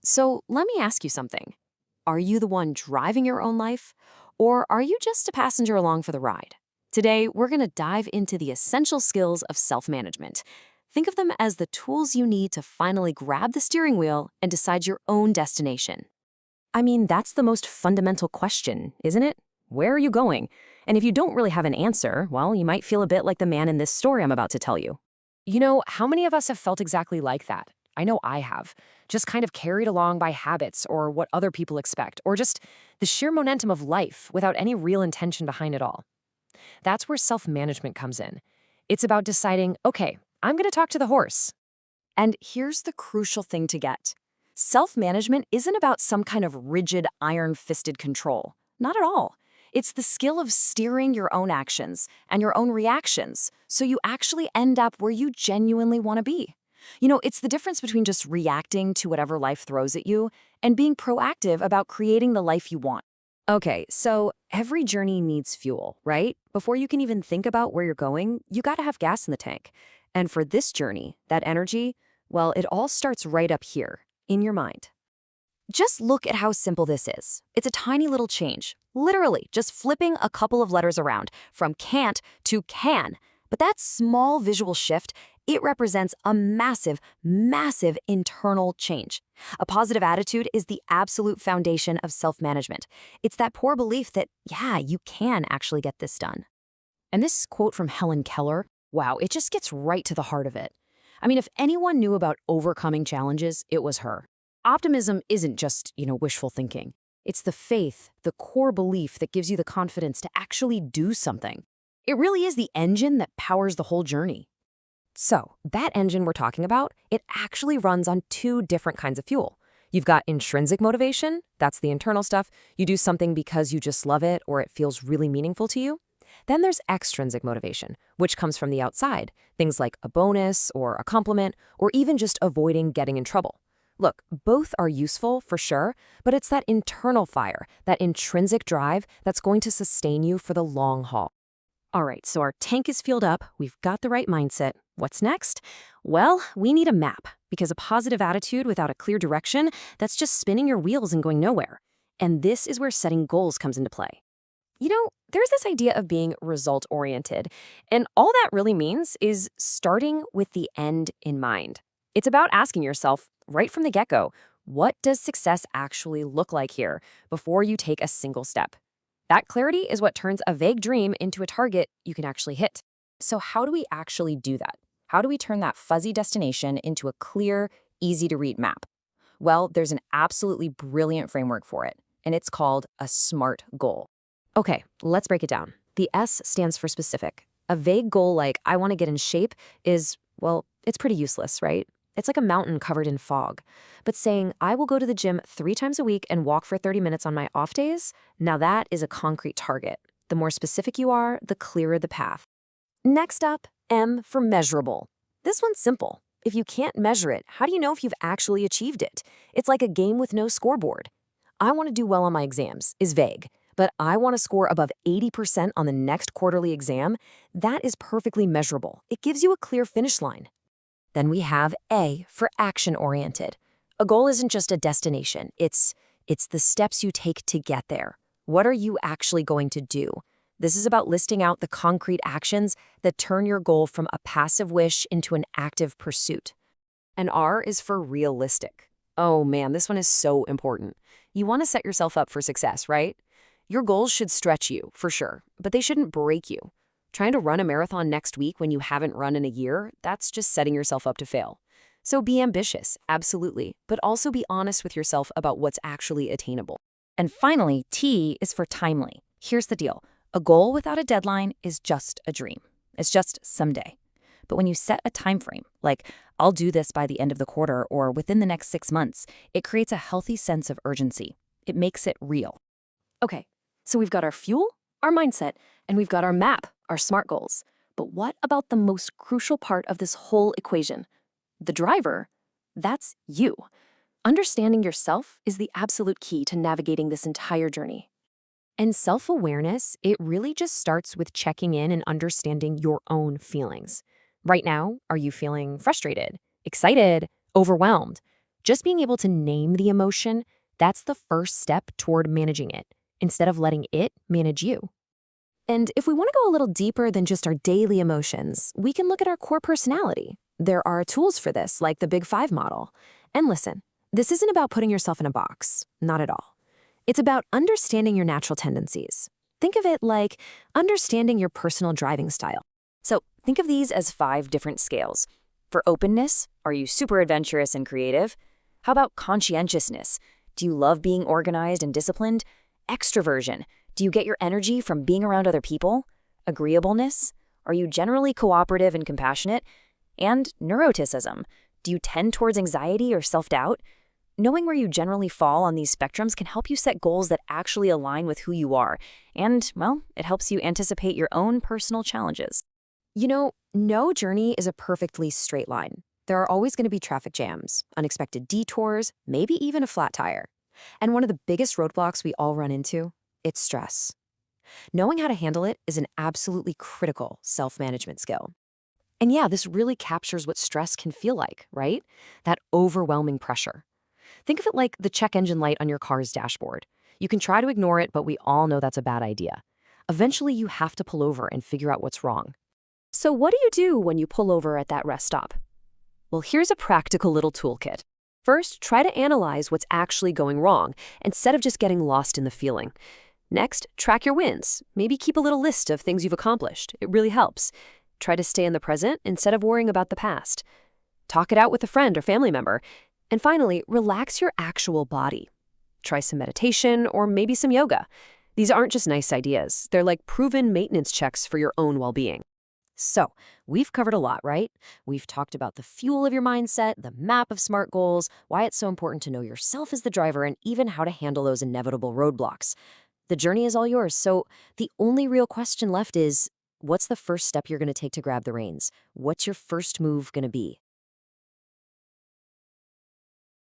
So let me ask you something. Are you the one driving your own life, or are you just a passenger along for the ride? Today, we're going to dive into the essential skills of self-management. Think of them as the tools you need to finally grab the steering wheel and decide your own destination. I mean, that's the most fundamental question, isn't it? Where are you going? And if you don't really have an answer, well, you might feel a bit like the man in this story I'm about to tell you. How many of us have felt exactly like that? I know I have. Just kind of carried along by habits or what other people expect, or just the sheer momentum of life without any real intention behind it all. That's where self-management comes in. It's about deciding, okay, I'm going to talk to the horse. And here's the crucial thing to get. Self-management isn't about some kind of rigid, iron-fisted control. Not at all. It's the skill of steering your own actions and your own reactions so you actually end up where you genuinely want to be. It's the difference between just reacting to whatever life throws at you and being proactive about creating the life you want. Okay, so every journey needs fuel, right? Before you can even think about where you're going, you gotta have gas in the tank. And for this journey, that energy, well, it all starts right up here, in your mind. Just look at how simple this is. It's a tiny little change. Literally, just flipping a couple of letters around, from can't to can. But that small visual shift, it represents a massive, massive internal change. A positive attitude is the absolute foundation of self-management. It's that core belief that, yeah, you can actually get this done. And this quote from Helen Keller, wow, it just gets right to the heart of it. I mean, if anyone knew about overcoming challenges, it was her. Optimism isn't just, wishful thinking. It's the faith, the core belief that gives you the confidence to actually do something. It really is the engine that powers the whole journey. So, that engine we're talking about, it actually runs on two different kinds of fuel. You've got intrinsic motivation, that's the internal stuff. You do something because you just love it or it feels really meaningful to you. Then there's extrinsic motivation, which comes from the outside, things like a bonus or a compliment, or even just avoiding getting in trouble. Look, both are useful for sure, but it's that internal fire, that intrinsic drive that's going to sustain you for the long haul. All right, so our tank is fueled up, we've got the right mindset. What's next? Well, we need a map, because a positive attitude without a clear direction, that's just spinning your wheels and going nowhere. And this is where setting goals comes into play. There's this idea of being result-oriented, and all that really means is starting with the end in mind. It's about asking yourself, right from the get-go, what does success actually look like here before you take a single step? That clarity is what turns a vague dream into a target you can actually hit. So how do we actually do that? How do we turn that fuzzy destination into a clear, easy-to-read map? Well, there's an absolutely brilliant framework for it, and it's called a SMART goal. Okay, let's break it down. The S stands for specific. A vague goal like, I want to get in shape is, well, it's pretty useless, right? It's like a mountain covered in fog. But saying, I will go to the gym 3 times a week and walk for 30 minutes on my off days, now that is a concrete target. The more specific you are, the clearer the path. Next up, M for measurable. This one's simple. If you can't measure it, how do you know if you've actually achieved it? It's like a game with no scoreboard. I want to do well on my exams is vague, but I want to score above 80% on the next quarterly exam. That is perfectly measurable. It gives you a clear finish line. Then we have A for action-oriented. A goal isn't just a destination. It's the steps you take to get there. What are you actually going to do? This is about listing out the concrete actions that turn your goal from a passive wish into an active pursuit. And R is for realistic. Oh man, this one is so important. You want to set yourself up for success, right? Your goals should stretch you, for sure, but they shouldn't break you. Trying to run a marathon next week when you haven't run in a year, that's just setting yourself up to fail. So be ambitious, absolutely, but also be honest with yourself about what's actually attainable. And finally, T is for timely. Here's the deal. A goal without a deadline is just a dream. It's just someday. But when you set a time frame, like I'll do this by the end of the quarter or within the next 6 months, it creates a healthy sense of urgency. It makes it real. Okay, so we've got our fuel, our mindset, and we've got our map, our SMART goals. But what about the most crucial part of this whole equation? The driver, that's you. Understanding yourself is the absolute key to navigating this entire journey. And self-awareness, it really just starts with checking in and understanding your own feelings. Right now, are you feeling frustrated, excited, overwhelmed? Just being able to name the emotion, that's the first step toward managing it, instead of letting it manage you. And if we want to go a little deeper than just our daily emotions, we can look at our core personality. There are tools for this, like the Big Five model. And listen, this isn't about putting yourself in a box, not at all. It's about understanding your natural tendencies. Think of it like understanding your personal driving style. So think of these as 5 different scales. For openness, are you super adventurous and creative? How about conscientiousness? Do you love being organized and disciplined? Extroversion. Do you get your energy from being around other people? Agreeableness? Are you generally cooperative and compassionate? And neuroticism. Do you tend towards anxiety or self-doubt? Knowing where you generally fall on these spectrums can help you set goals that actually align with who you are. And, well, it helps you anticipate your own personal challenges. You know, no journey is a perfectly straight line. There are always going to be traffic jams, unexpected detours, maybe even a flat tire. And one of the biggest roadblocks we all run into, it's stress. Knowing how to handle it is an absolutely critical self-management skill. And yeah, this really captures what stress can feel like, right? That overwhelming pressure. Think of it like the check engine light on your car's dashboard. You can try to ignore it, but we all know that's a bad idea. Eventually, you have to pull over and figure out what's wrong. So what do you do when you pull over at that rest stop? Well, here's a practical little toolkit. First, try to analyze what's actually going wrong instead of just getting lost in the feeling. Next, track your wins. Maybe keep a little list of things you've accomplished. It really helps. Try to stay in the present instead of worrying about the past. Talk it out with a friend or family member. And finally, relax your actual body. Try some meditation or maybe some yoga. These aren't just nice ideas. They're like proven maintenance checks for your own well-being. So, we've covered a lot, right? We've talked about the fuel of your mindset, the map of SMART goals, why it's so important to know yourself as the driver, and even how to handle those inevitable roadblocks. The journey is all yours, so the only real question left is, what's the first step you're going to take to grab the reins? What's your first move going to be?